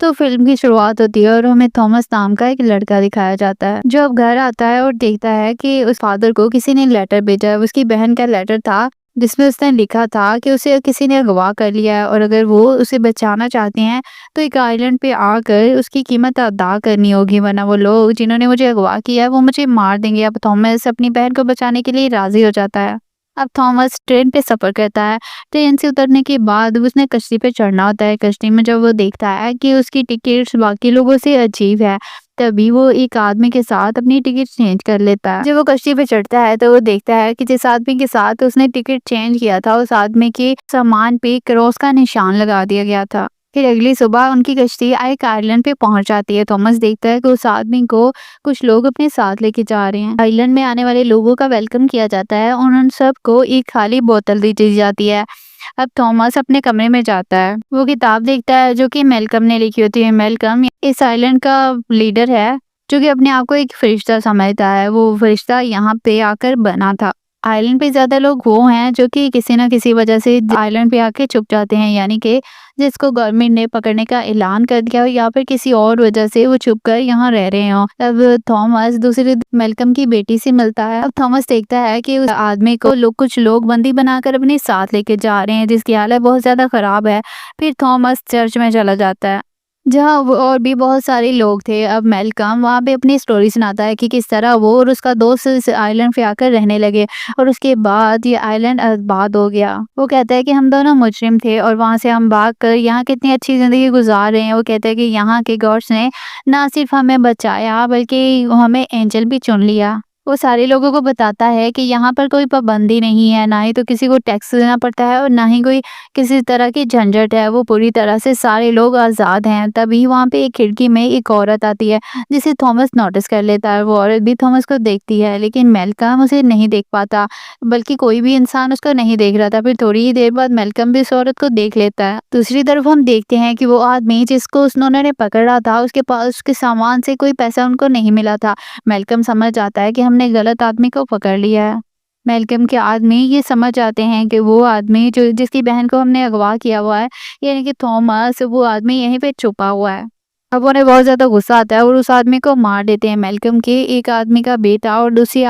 तो फिल्म की शुरुआत होती है और हमें थॉमस नाम का एक लड़का दिखाया जाता है जो अब घर आता है और देखता है कि उस फादर को किसी ने लेटर भेजा है। उसकी बहन का लेटर था जिसमें उसने लिखा था कि उसे किसी ने अगवा कर लिया है और अगर वो उसे बचाना चाहते हैं तो एक आइलैंड पे आकर उसकी कीमत अदा करनी होगी, वरना वो लोग जिन्होंने मुझे अगवा किया है वो मुझे मार देंगे। अब थॉमस अपनी बहन को बचाने के लिए राजी हो जाता है। अब थॉमस ट्रेन पे सफर करता है। ट्रेन से उतरने के बाद उसने कश्ती पे चढ़ना होता है। कश्ती में जब वो देखता है कि उसकी टिकट्स बाकी लोगों से अजीब है, तभी वो एक आदमी के साथ अपनी टिकट चेंज कर लेता है। जब वो कश्ती पे चढ़ता है तो वो देखता है कि जिस आदमी के साथ उसने टिकट चेंज किया था उस आदमी के सामान पे क्रॉस का निशान लगा दिया गया था। फिर अगली सुबह उनकी कश्ती एक आइलैंड पे पहुंच जाती है। थॉमस देखता है कि उस आदमी को कुछ लोग अपने साथ लेके जा रहे हैं। आइलैंड में आने वाले लोगों का वेलकम किया जाता है और उन सबको एक खाली बोतल दी दी जाती है। अब थॉमस अपने कमरे में जाता है। वो किताब देखता है जो कि मेलकम ने लिखी होती है। मेलकम इस आइलैंड का लीडर है जो कि अपने आप को एक फरिश्ता समझता है। वो फरिश्ता यहाँ पे आकर बना था। आइलैंड पे ज्यादा लोग वो हैं जो कि किसी ना किसी वजह से आइलैंड पे आके छुप जाते हैं, यानी कि जिसको गवर्नमेंट ने पकड़ने का ऐलान कर दिया हो या फिर किसी और वजह से वो छुप कर यहाँ रह रहे हो। अब थॉमस दूसरे मेलकम की बेटी से मिलता है। अब थॉमस देखता है कि उस आदमी को कुछ लोग बंदी बनाकर अपने साथ लेके जा रहे हैं जिसकी हालत बहुत ज्यादा खराब है। फिर थॉमस चर्च में चला जाता है जहाँ वो और भी बहुत सारे लोग थे। अब मेलकम वहाँ पे अपनी स्टोरी सुनाता है कि किस तरह वो और उसका दोस्त इस आइलैंड पे आकर रहने लगे और उसके बाद ये आइलैंड आबाद हो गया। वो कहता है कि हम दोनों मुजरिम थे और वहाँ से हम भाग कर यहाँ कितनी अच्छी जिंदगी गुजार रहे हैं। वो कहता है कि यहाँ के गॉड्स ने ना सिर्फ हमें बचाया बल्कि हमें एंजल भी चुन लिया। वो सारे लोगों को बताता है कि यहाँ पर कोई पाबंदी नहीं है, ना ही तो किसी को टैक्स देना पड़ता है और ना ही कोई किसी तरह की झंझट है। वो पूरी तरह से सारे लोग आज़ाद हैं। तभी वहाँ पे एक खिड़की में एक औरत आती है जिसे थॉमस नोटिस कर लेता है। वो औरत भी थॉमस को देखती है लेकिन मेलकम उसे नहीं देख पाता, बल्कि कोई भी इंसान उसको नहीं देख रहा था। फिर थोड़ी ही देर बाद मेलकम भी उस औरत को देख लेता है। दूसरी तरफ हम देखते हैं कि वो आदमी जिसको उन्होंने पकड़ा था उसके पास उसके सामान से कोई पैसा उनको नहीं मिला था। मेलकम समझ जाता है कि हमने गलत आदमी को पकड़ लिया है। मेलकम के आदमी ये समझ जाते हैं कि वो आदमी जो जिसकी बहन को हमने अगवा किया हुआ है, यानी कि थॉमस, वो आदमी यहीं पे छुपा हुआ है। अब उन्हें बहुत ज्यादा गुस्सा आता है और उस आदमी को मार देते हैं। मेलकम के एक आदमी का बेटा और दूसरे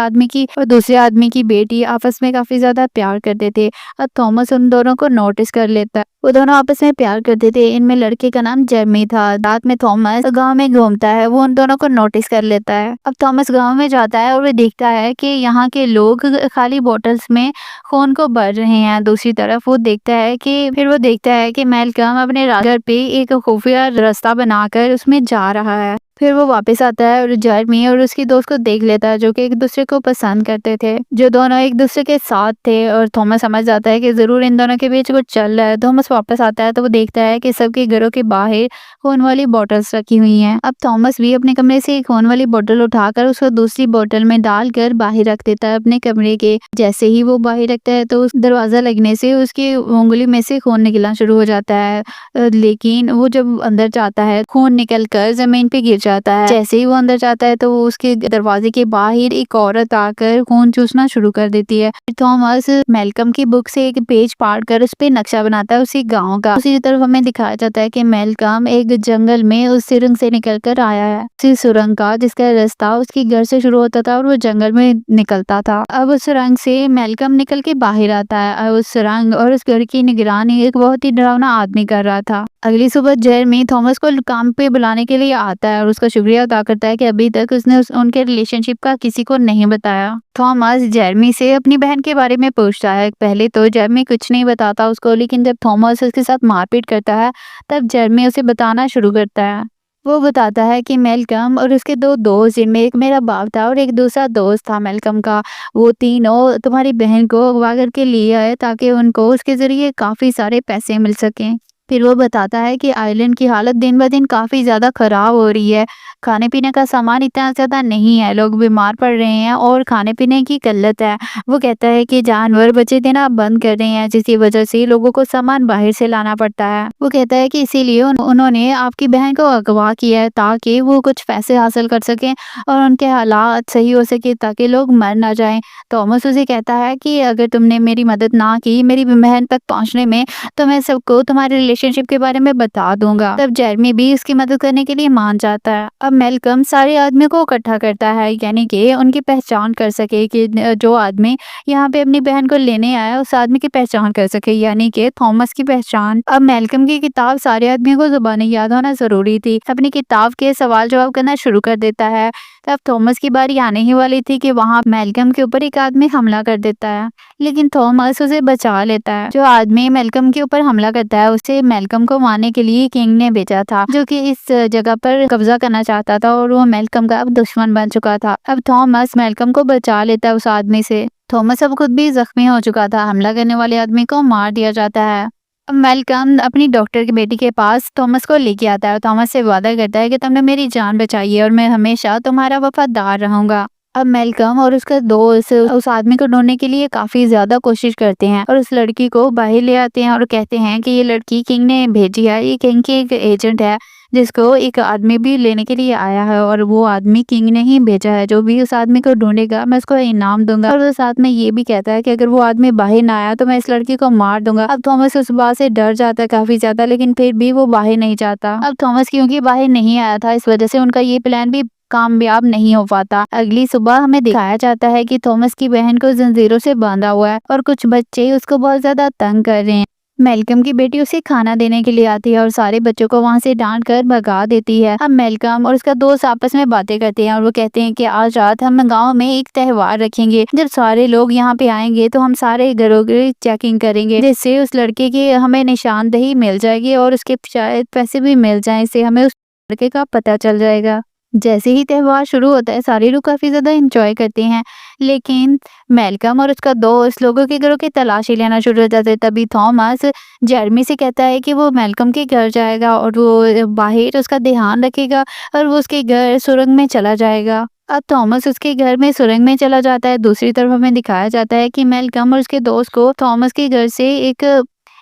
आदमी की बेटी आपस में काफी ज्यादा प्यार करते थे। अब थॉमस उन दोनों को नोटिस कर लेता है। वो दोनों आपस में प्यार करते थे। इनमें लड़के का नाम जेरमी था। रात में थॉमस गांव में घूमता है। वो उन दोनों को नोटिस कर लेता है। अब थॉमस गांव में जाता है और वो देखता है कि यहाँ के लोग खाली बॉटल्स में खून को भर रहे हैं। दूसरी तरफ वो देखता है कि मेलकम अपने घर पे एक खुफिया रास्ता बनाकर उसमें जा रहा है। फिर वो वापस आता है और जेरमी और उसकी दोस्त को देख लेता है जो कि एक दूसरे को पसंद करते थे, जो दोनों एक दूसरे के साथ थे। और थॉमस समझ जाता है कि जरूर इन दोनों के बीच कुछ चल रहा है। थॉमस वापस आता है तो वो देखता है कि सबके घरों के बाहर खून वाली बॉटल्स रखी हुई हैं। अब थॉमस भी अपने कमरे से एक खून वाली बोतल उठाकर उसको दूसरी बोतल में डालकर बाहर रख देता है अपने कमरे के। जैसे ही वो बाहर रखता है तो उस दरवाजा लगने से उसकी उंगली में से खून निकलना शुरू हो जाता है। लेकिन वो जब अंदर जाता है खून निकल कर जमीन पे गिर जाता है। जैसे ही वो अंदर जाता है तो वो उसके दरवाजे के बाहर एक औरत आकर खून चूसना शुरू कर देती है। थॉमस मेलकम की बुक से एक पेज फाड़ कर उस पे नक्शा बनाता है उसी गांव का। उसी तरफ हमें दिखाया जाता है कि मेलकम एक जंगल में उस सुरंग से निकल कर आया है, उसी सुरंग का जिसका रास्ता उसके घर से शुरू होता था और वो जंगल में निकलता था। अब उस सुरंग से मेलकम निकल के बाहर आता है। उस सुरंग और उस घर की निगरानी एक बहुत ही डरावना आदमी कर रहा था। अगली सुबह जेरमी थॉमस को काम पे बुलाने के लिए आता है और उसका शुक्रिया अदा करता है कि अभी तक उसने उनके रिलेशनशिप का किसी को नहीं बताया। थॉमस जेरमी से अपनी बहन के बारे में पूछता है। पहले तो जेरमी कुछ नहीं बताता उसको, लेकिन जब थॉमस उसके साथ मारपीट करता है तब जेरमी उसे बताना शुरू करता है। वो बताता है कि मेलकम और उसके दो दोस्त, जिनमें एक मेरा बाप था और एक दूसरा दोस्त था मेलकम का, वो तीनों तुम्हारी बहन को अगवा करके लिए आए ताकि उनको उसके जरिए काफी सारे पैसे मिल सकें। फिर वो बताता है कि आइलैंड की हालत दिन ब दिन काफी ज्यादा खराब हो रही है। खाने पीने का सामान इतना ज्यादा नहीं है, लोग बीमार पड़ रहे हैं और खाने पीने की किल्लत है। वो कहता है कि जानवर बच्चे देना बंद कर रहे हैं जिसकी वजह से लोगों को सामान बाहर से लाना पड़ता है। वो कहता है कि इसीलिए उन्होंने आपकी बहन को अगवा किया है ताकि वो कुछ पैसे हासिल कर सकें और उनके हालात सही हो सके ताकि लोग मर ना जाएं। थॉमस उसे कहता है कि अगर तुमने मेरी मदद ना की मेरी बहन तक पहुंचने में तो मैं सबको तुम्हारे रिलेशनशिप के बारे में बता दूंगा। तब जेरमी भी उसकी मदद करने के लिए मान जाता है। अब मैल्कम सारे आदमियों को इकट्ठा करता है, यानी कि उनकी पहचान कर सके कि जो आदमी यहाँ पे अपनी बहन को लेने आया उस आदमी की पहचान कर सके, यानी कि थॉमस की पहचान। अब मैल्कम की किताब सारे आदमियों को जुबानी याद होना जरूरी थी। अपनी किताब के सवाल जवाब करना शुरू कर देता है। तब थॉमस की बारी आने ही वाली थी कि वहाँ मैल्कम के ऊपर एक आदमी हमला कर देता है, लेकिन थॉमस उसे बचा लेता है। जो आदमी मैल्कम के ऊपर हमला करता है उसे मैल्कम को मारने के लिए किंग ने भेजा था, जो कि इस जगह पर कब्जा करना चाहता था और वो मैल्कम का अब दुश्मन बन चुका था। अब थॉमस मैल्कम को बचा लेता है उस आदमी से। थॉमस अब खुद भी जख्मी हो चुका था। हमला करने वाले आदमी को मार दिया जाता है। अब मैल्कम अपनी डॉक्टर की बेटी के पास थॉमस को लेके आता है और थॉमस से वादा करता है कि तुमने मेरी जान बचाई है और मैं हमेशा तुम्हारा वफादार रहूंगा। अब मैल्कम और उसका दोस्त उस आदमी को ढूंढने के लिए काफी ज्यादा कोशिश करते हैं और उस लड़की को बाहर ले आते हैं और कहते हैं कि ये लड़की किंग ने भेजी है, ये किंग की एक एजेंट है जिसको एक आदमी भी लेने के लिए आया है और वो आदमी किंग ने ही भेजा है। जो भी उस आदमी को ढूंढेगा मैं उसको इनाम दूंगा। और वो साथ में ये भी कहता है कि अगर वो आदमी बाहर ना आया तो मैं इस लड़की को मार दूंगा। अब थॉमस उस बात से डर जाता है काफी ज्यादा, लेकिन फिर भी वो बाहर नहीं जाता। अब थॉमस क्योंकि बाहर नहीं आया था इस वजह से उनका ये प्लान भी कामयाब नहीं हो पाता। अगली सुबह हमें दिखाया जाता है कि थॉमस की बहन को जंजीरों से बांधा हुआ है और कुछ बच्चे उसको बहुत ज्यादा तंग कर रहे हैं। मैल्कम की बेटी उसे खाना देने के लिए आती है और सारे बच्चों को वहां से डांट कर भगा देती है। अब मैल्कम और उसका दोस्त आपस में बातें करते हैं और वो कहते हैं कि आज रात हम गांव में एक त्योहार रखेंगे। जब सारे लोग यहाँ पे आएंगे तो हम सारे घरों की चेकिंग करेंगे, जिससे उस लड़के की हमें निशानदेही मिल जाएगी और उसके शायद पैसे भी मिल जाए, इससे हमें उस लड़के का पता चल जाएगा। जैसे ही त्योहार शुरू होता है सारे लोग काफी ज्यादा एंजॉय करते हैं, लेकिन मैल्कम और उसका दोस्त लोगों के घरों की तलाशी लेना शुरू हो जाते हैं। तभी थॉमस जेरमी से कहता है कि वो मैल्कम के घर जाएगा और वो बाहर उसका ध्यान रखेगा और वो उसके घर सुरंग में चला जाएगा। अब थॉमस उसके घर में सुरंग में चला जाता है। दूसरी तरफ हमें दिखाया जाता है कि मैल्कम और उसके दोस्त को थॉमस के घर से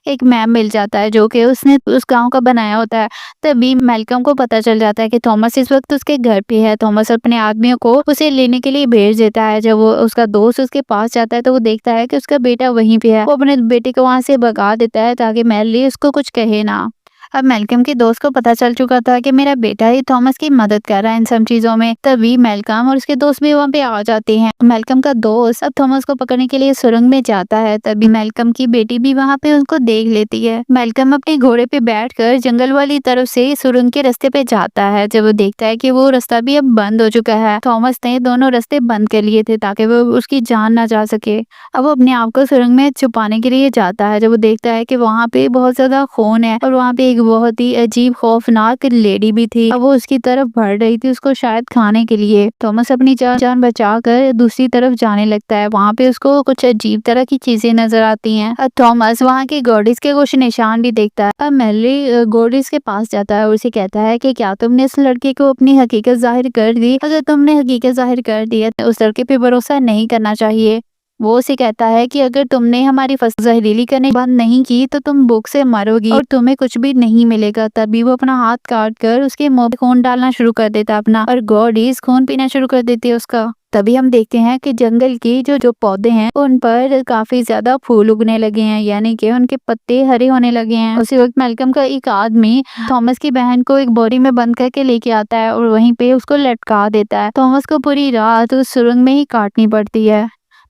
एक मैप मिल जाता है जो कि उसने उस गांव का बनाया होता है। तभी मैल्कम को पता चल जाता है कि थॉमस इस वक्त उसके घर पे है। थॉमस अपने आदमियों को उसे लेने के लिए भेज देता है। जब वो उसका दोस्त उसके पास जाता है तो वो देखता है कि उसका बेटा वहीं पे है। वो अपने बेटे को वहां से भगा देता है ताकि मैली उसको कुछ कहे ना। अब मैल्कम के दोस्त को पता चल चुका था कि मेरा बेटा ही थॉमस की मदद कर रहा है इन सब चीजों में। तभी मैल्कम और उसके दोस्त भी वहाँ पे आ जाते हैं। मैल्कम का दोस्त अब थॉमस को पकड़ने के लिए सुरंग में जाता है। तभी मैल्कम की बेटी भी वहाँ पे उनको देख लेती है। मैल्कम अपने घोड़े पे बैठकर जंगल वाली तरफ से सुरंग के रास्ते पे जाता है। जब वो देखता है कि वो रास्ता भी अब बंद हो चुका है, थॉमस ने दोनों रास्ते बंद कर लिए थे ताकि वो उसकी जान ना जा सके। अब वो अपने आप को सुरंग में छुपाने के लिए जाता है। जब वो देखता है कि वहाँ पे बहुत ज्यादा खून है और वहाँ पे एक बहुत ही अजीब खौफनाक लेडी भी थी। अब वो उसकी तरफ बढ़ रही थी उसको शायद खाने के लिए। थॉमस अपनी जान बचाकर दूसरी तरफ जाने लगता है। वहाँ पे उसको कुछ अजीब तरह की चीजें नजर आती हैं। अब थॉमस वहाँ के गॉडिस के कुछ निशान भी देखता है। अब मैली गॉडिस के पास जाता है और उसे कहता है कि क्या तुमने इस लड़के को अपनी हकीकत जाहिर कर दी? अगर तुमने हकीकत जाहिर कर दी है तो उस लड़के पे भरोसा नहीं करना चाहिए। वो उसे कहता है कि अगर तुमने हमारी फसल जहरीली करने बंद नहीं की तो तुम भूख से मरोगी और तुम्हें कुछ भी नहीं मिलेगा। तभी वो अपना हाथ काट कर उसके मुंह में खून डालना शुरू कर देता अपना, और गॉडिस खून पीना शुरू कर देती है उसका। तभी हम देखते हैं कि जंगल के जो पौधे हैं उन पर काफी ज्यादा फूल उगने लगे हैं, यानी कि उनके पत्ते हरे होने लगे हैं। उसी वक्त मैल्कम का एक आदमी थॉमस की बहन को एक बोरी में बंद करके लेके आता है और वहीं पे उसको लटका देता है। थॉमस को पूरी रात उस सुरंग में ही काटनी पड़ती है।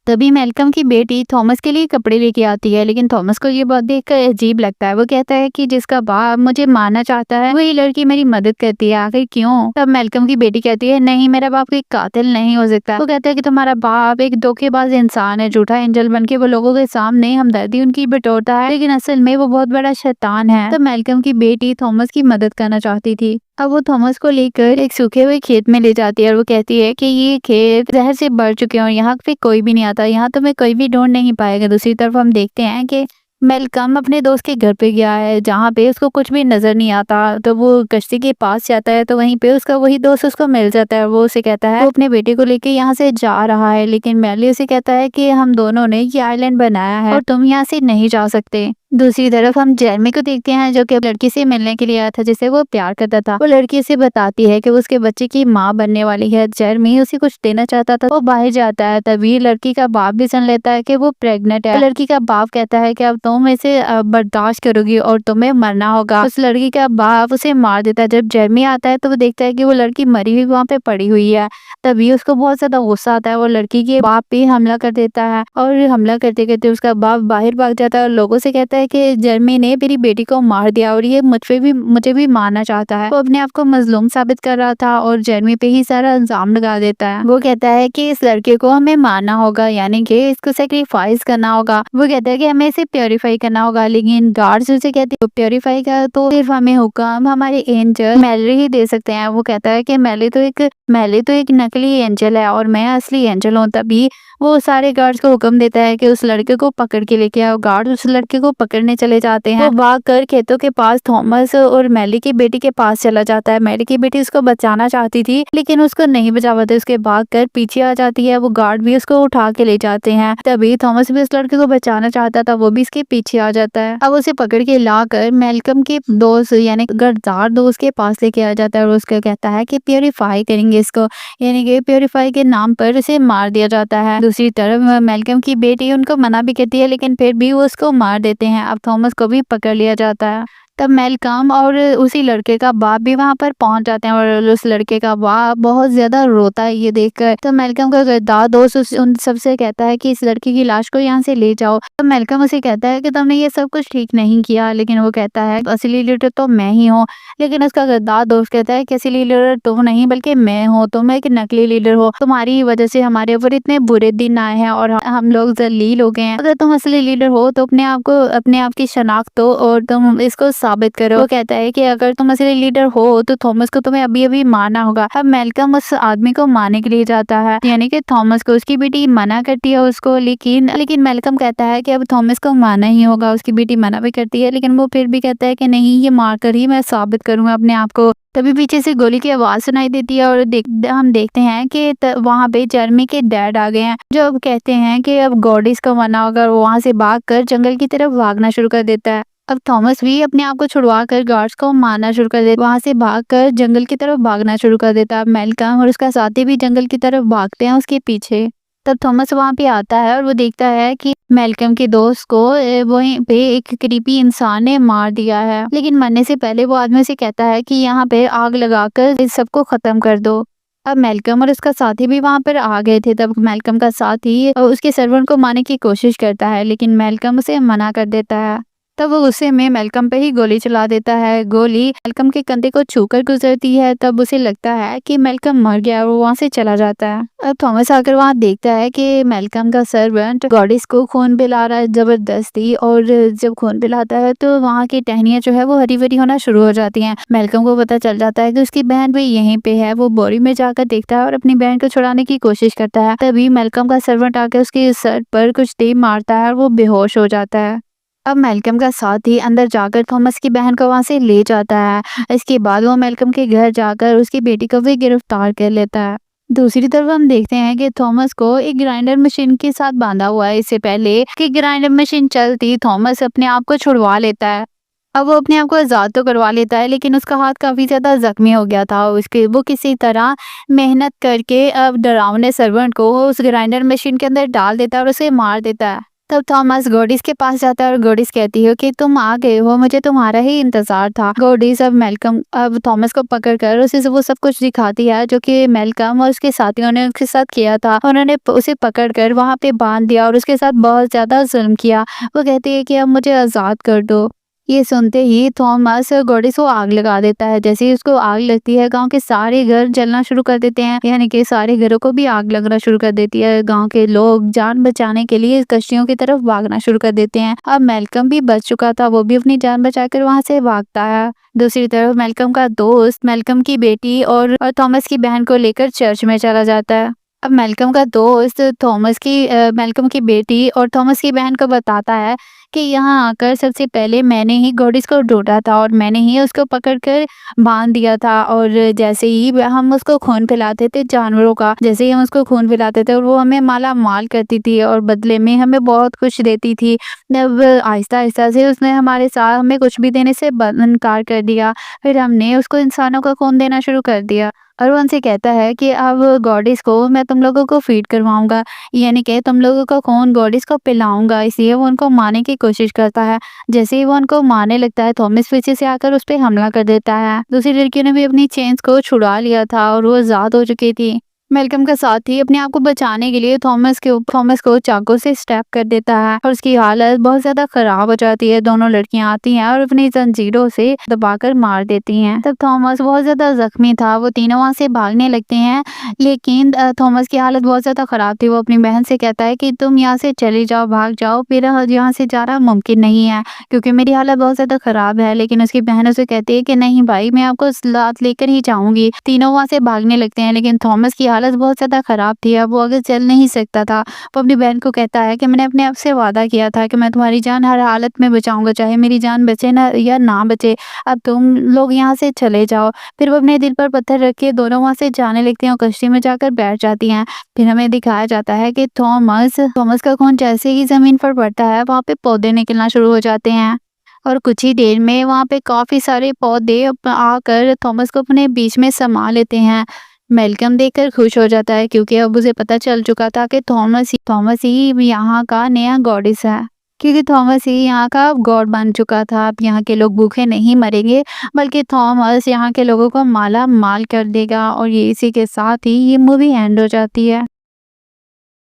तभी मैल्कम की बेटी थॉमस के लिए कपड़े लेके आती है, लेकिन थॉमस को ये बात देखकर अजीब लगता है। वो कहता है कि जिसका बाप मुझे मारना चाहता है वही लड़की मेरी मदद करती है, आखिर क्यों? तब मैल्कम की बेटी कहती है नहीं, मेरा बाप कोई कातिल नहीं हो सकता। वो कहता है कि तुम्हारा बाप एक धोखेबाज इंसान है, झूठा एंजल बन के वो लोगों के सामने हमदर्दी उनकी बटोरता है, लेकिन असल में वो बहुत बड़ा शैतान है। तब मैल्कम की बेटी थॉमस की मदद करना चाहती थी। अब वो थॉमस को लेकर एक सूखे हुए खेत में ले जाती है और वो कहती है कि ये खेत जहर से भर चुके हैं और यहाँ पे कोई भी नहीं आता, यहाँ तुम्हें कोई भी ढूंढ नहीं पाएगा। दूसरी तरफ हम देखते हैं कि मैल्कम अपने दोस्त के घर पे गया है जहाँ पे उसको कुछ भी नजर नहीं आता। तो वो कश्ती के पास जाता है तो वहीं पे उसका वही दोस्त उसको मिल जाता है। वो उसे कहता है वो अपने बेटे को लेके यहाँ से जा रहा है, लेकिन मैली उसे कहता है कि हम दोनों ने ये आइलैंड बनाया है और तुम यहाँ से नहीं जा सकते। दूसरी तरफ हम जेरमी को देखते हैं जो कि लड़की से मिलने के लिए आया था जिसे वो प्यार करता था। वो लड़की से बताती है कि वो उसके बच्चे की माँ बनने वाली है। जेरमी उसे कुछ देना चाहता था, वो बाहर जाता है, तभी लड़की का बाप भी सुन लेता है कि वो प्रेग्नेंट है। लड़की का बाप कहता है कि अब तुम इसे बर्दाश्त करोगी और तुम्हें मरना होगा। उस लड़की का बाप उसे मार देता है। जब जेरमी आता है तो वो देखता है कि वो लड़की मरी हुई वहाँ पे पड़ी हुई है। तभी उसको बहुत ज्यादा गुस्सा आता है, वो लड़की के बाप पे हमला कर देता है और हमला करते करते उसका बाप बाहर भाग जाता है और लोगों से कहता है कि जेरमी ने मेरी बेटी को मार दिया और ये मुझे भी मारना चाहता है। वो अपने आप को मजलूम साबित कर रहा था और जेरमी पे ही सारा इल्जाम लगा देता है। वो कहता है कि इस लड़के को हमें मारना होगा, यानी कि इसको सेक्रीफाइस करना होगा। वो कहता है कि हमें इसे प्योरीफाई करना होगा, लेकिन गार्ड्स उसे कहते हैं प्योरीफाई का तो सिर्फ हमें हुक्म हमारे एंजल मैली ही दे सकते हैं। वो कहता है कि मैली तो एक नकली एंजल है और मैं असली एंजल हूँ। तभी वो सारे गार्ड्स को हुक्म देता है कि उस लड़के को पकड़ के लेके आओ। गार्ड उस लड़के को पकड़ने चले जाते हैं। वो भाग कर खेतों के पास थॉमस और मैली की बेटी के पास चला जाता है। मैली की बेटी उसको बचाना चाहती थी लेकिन उसको नहीं बचा पाते, उसके भाग कर पीछे आ जाती है। वो गार्ड भी उसको उठा के ले जाते हैं। तभी थॉमस भी उस लड़के को बचाना चाहता था, वो भी इसके पीछे आ जाता है। अब उसे पकड़ के लाकर मेलकम के दोस्त यानी गद्दार दोस्त के पास लेके आ जाता है और उसको कहता है कि प्योरीफाई करेंगे इसको, यानी कि प्योरीफाई के नाम पर उसे मार दिया जाता है। दूसरी तरफ मेलकम की बेटी उनको मना भी करती है लेकिन फिर भी वो उसको मार देते हैं। अब थॉमस को भी पकड़ लिया जाता है। तब मेलकम और उसी लड़के का बाप भी वहां पर पहुंच जाते हैं और उस लड़के का बाप बहुत ज्यादा रोता है ये देखकर। तो मेलकम का गद्दार दोस्त उन सबसे कहता है कि इस लड़की की लाश को यहाँ से ले जाओ। तो मेलकम उसे कहता है कि तुमने ये सब कुछ ठीक नहीं किया, लेकिन वो कहता है असली लीडर तो मैं ही हूँ। लेकिन उसका गद्दार दोस्त कहता है कि असली लीडर तुम नहीं बल्कि मैं हूँ, तुम एक नकली लीडर हो, तुम्हारी वजह से हमारे ऊपर इतने बुरे दिन आए हैं और हम लोग जलील हो गए हैं। अगर तुम असली लीडर हो तो अपने आप की शनाख्त दो और तुम इसको साबित करो। वो कहता है कि अगर तुम असली लीडर हो तो थॉमस को तुम्हें अभी अभी मारना होगा। अब मेलकम उस आदमी को मारने के लिए जाता है, यानी कि थॉमस को। उसकी बेटी मना करती है उसको, लेकिन मेलकम कहता है कि अब थॉमस को मारना ही होगा। उसकी बेटी मना भी करती है लेकिन वो फिर भी कहता है कि नहीं, ये मारकर ही मैं साबित करूंगा अपने आप को। तभी पीछे से गोली की आवाज सुनाई देती है और हम देखते हैं कि वहां पे जेरमी के डैड आ गए हैं, जो अब कहते हैं कि अब गॉडिस को मरना होगा। वहां से भागकर जंगल की तरफ भागना शुरू कर देता है। अब थॉमस भी अपने आप को छुड़वा कर गार्ड्स को मारना शुरू कर देता, वहां से भागकर जंगल की तरफ भागना शुरू कर देता है। मेलकम और उसका साथी भी जंगल की तरफ भागते हैं उसके पीछे। तब थॉमस वहां पे आता है और वो देखता है कि मेलकम के दोस्त को वहीं पे एक क्रीपी इंसान ने मार दिया है। लेकिन मरने से पहले वो आदमी से कहता है कि यहाँ पे आग लगाकर इस सबको खत्म कर दो। अब मेलकम और उसका साथी भी वहां पर आ गए थे। तब मेलकम का साथी उसके सर्वेंट को मारने की कोशिश करता है लेकिन मेलकम उसे मना कर देता है। तब वो गुस्से में मेलकम पे ही गोली चला देता है। गोली मेलकम के कंधे को छूकर गुजरती है। तब उसे लगता है कि मेलकम मर गया और वो वहां से चला जाता है। अब थॉमस आकर वहां देखता है कि मेलकम का सर्वेंट गॉडिस को खून पिला रहा है जबरदस्ती, और जब खून पिलाता है तो वहां की टहनियां जो है वो हरी भरी होना शुरू हो जाती हैं। मेलकम को पता चल जाता है कि उसकी बहन भी यहीं पे है। वो बोरी में जाकर देखता है और अपनी बहन को छुड़ाने की कोशिश करता है। तभी मेलकम का सर्वेंट आकर उसके सर पर कुछ तेज मारता है और वो बेहोश हो जाता है। अब मेलकम का साथी अंदर जाकर थॉमस की बहन को वहां से ले जाता है। इसके बाद वो मेलकम के घर जाकर उसकी बेटी को भी गिरफ्तार कर लेता है। दूसरी तरफ हम देखते हैं कि थॉमस को एक ग्राइंडर मशीन के साथ बांधा हुआ है। इससे पहले कि ग्राइंडर मशीन चलती, थॉमस अपने आप को छुड़वा लेता है। अब वो अपने आप को आजाद तो करवा लेता है लेकिन उसका हाथ काफी ज्यादा जख्मी हो गया था। उसके वो किसी तरह मेहनत करके अब डरावने सर्वेंट को उस ग्राइंडर मशीन के अंदर डाल देता है और उसे मार देता है। तब थॉमस गॉडिस के पास जाता है और गॉडिस कहती है कि तुम आ गए हो, मुझे तुम्हारा ही इंतजार था। गॉडिस अब थॉमस को पकड़कर उसे वो सब कुछ दिखाती है जो कि मेलकम और उसके साथियों ने उसके साथ किया था। उन्होंने उसे पकड़कर वहां पे बांध दिया और उसके साथ बहुत ज्यादा जुल्म किया। वो कहती है कि अब मुझे आजाद कर दो। ये सुनते ही थॉमस गॉडिस को आग लगा देता है। जैसे ही उसको आग लगती है गांव के सारे घर जलना शुरू कर देते हैं, यानी कि सारे घरों को भी आग लगना शुरू कर देती है। गांव के लोग जान बचाने के लिए कश्तियों की तरफ भागना शुरू कर देते हैं। अब मेलकम भी बच चुका था, वो भी अपनी जान बचाकर वहां से भागता है। दूसरी तरफ मेलकम का दोस्त मेलकम की बेटी और थॉमस की बहन को लेकर चर्च में चला जाता है। अब मैल्कम का दोस्त मैल्कम की बेटी और थॉमस की बहन को बताता है कि यहाँ आकर सबसे पहले मैंने ही गॉडिस को ढूँढा था और मैंने ही उसको पकड़ कर बाँध दिया था, और जैसे ही हम उसको खून पिलाते थे जानवरों का, जैसे ही हम उसको खून पिलाते थे और वो हमें माला-माल करती थी और बदले में हमें बहुत कुछ देती थी। अब आहिस्ता-आहिस्ता से उसने हमारे साथ हमें कुछ भी देने से इनकार कर दिया। फिर हमने उसको इंसानों का खून देना शुरू कर दिया। और वो उनसे कहता है कि अब गॉडेस को मैं तुम लोगों को फीड करवाऊँगा, यानी कि तुम लोगों का खून गॉडेस को पिलाऊँगा, इसलिए वो उनको मारने की कोशिश करता है। जैसे ही वो उनको मारने लगता है, थॉमस पीछे से आकर उस पे हमला कर देता है। दूसरी लड़कियों ने भी अपनी चेन्स को छुड़ा लिया था और वो आज़ाद हो चुकी थी। मैल्कम का साथी अपने आप को बचाने के लिए थॉमस को चाकू से स्टैब कर देता है और उसकी हालत बहुत ज़्यादा खराब हो जाती है। दोनों लड़कियां आती हैं और अपनी जंजीरों से दबाकर मार देती हैं। तब थॉमस बहुत ज़्यादा जख्मी था, वो तीनों वहाँ से भागने लगते हैं, लेकिन थॉमस की हालत बहुत ज़्यादा खराब थी। वो अपनी बहन से कहता है कि तुम यहाँ से चले जाओ, भाग जाओ, मेरा यहाँ से जाना मुमकिन नहीं है क्योंकि मेरी हालत बहुत ज़्यादा खराब है। लेकिन उसकी बहन उसे कहती है कि नहीं भाई, मैं आपको साथ लेकर ही जाऊंगी। तीनों वहाँ से भागने लगते हैं, लेकिन थॉमस की हालत बहुत ज़्यादा खराब थी, अब वो आगे चल नहीं सकता था। वो अपनी बहन को कहता है कि मैंने अपने आप से वादा किया था कि मैं तुम्हारी जान हर हालत में बचाऊंगा, चाहे मेरी जान बचे ना या ना बचे। अब तुम लोग यहाँ से चले जाओ। फिर वो अपने दिल पर पत्थर रख के दोनों वहाँ से जाने लगते हैं और कश्ती में जाकर बैठ जाती हैं। फिर हमें दिखाया जाता है कि थॉमस का खून जैसे ही जमीन पर पड़ता है, वहाँ पे पौधे निकलना शुरू हो जाते हैं और कुछ ही देर में वहाँ पे काफ़ी सारे पौधे आकर थॉमस को अपने बीच में समा लेते हैं। मैल्कम देखकर खुश हो जाता है क्योंकि अब उसे पता चल चुका था कि थॉमस ही यहाँ का नया गॉडेस है, क्योंकि थॉमस ही यहाँ का गॉड बन चुका था। अब यहाँ के लोग भूखे नहीं मरेंगे, बल्कि थॉमस यहाँ के लोगों को माला माल कर देगा। और ये इसी के साथ ही ये मूवी एंड हो जाती है।